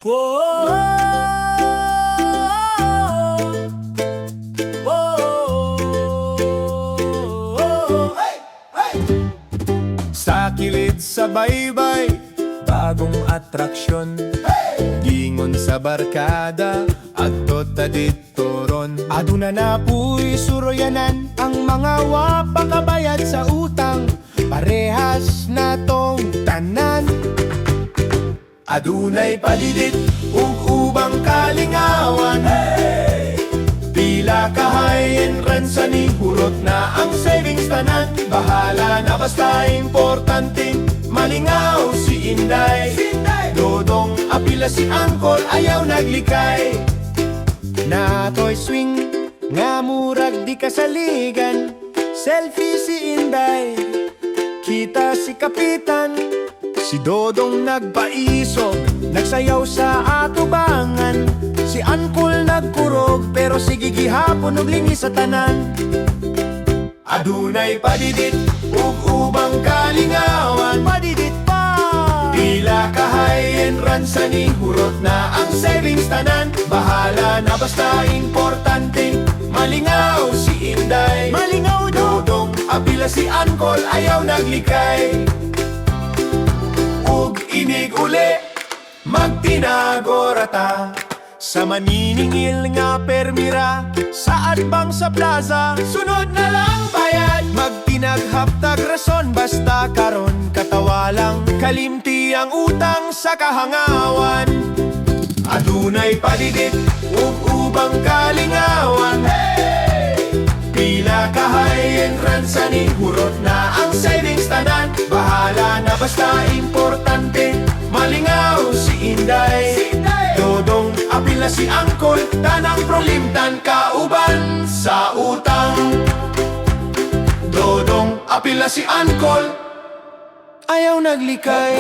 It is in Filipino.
Sa kilid sa baybay, bagong atraksyon. Gingon sa barkada, adto ta dito ron. Aduna na puy suroyanan, ang mga wapakabayad sa utang. Parehas na tong tanan. Adunay palidit, ug ubang kalingawan. Pila kahayen ransa ni hurot na ang savings tanan. Bahala na basta importante, malingaw si Inday. Dodong apila si Angkol, ayaw naglikay. Na toy swing, nga murag di kasaligan. Selfie si Inday, kita si Kapitan. Si Dodong nagpaisog, nagsayaw sa atubangan. Si Angkol nagkurog, pero sige gihapon ug lingi sa tanan. Adunay padidit, ug ubang kalingawan. Padidit pa! Pila kahayen ransa ni hurot na ang savings tanan. Bahala na basta importante, malingaw si Inday. Malingaw Dodong, apila si Angkol, ayaw naglikay. Ug inig uli, magtinagorata. Sa maniningil nga permira, sa adbang sa plaza, sunod na lang bayad. Magtinaghaptag rason, basta karon katawa lang. Kalimti ang utang sa kahangawan. Adunay palidit, ug ubang kalingawan. Pila kahayen ransa ni hurot na ang savings tanan. Bahala na basta importante, malingaw si Inday. Dodong apila si Angkol, tanang prolimtan kauban sa utang. Dodong apila si Angkol, ayaw naglikay.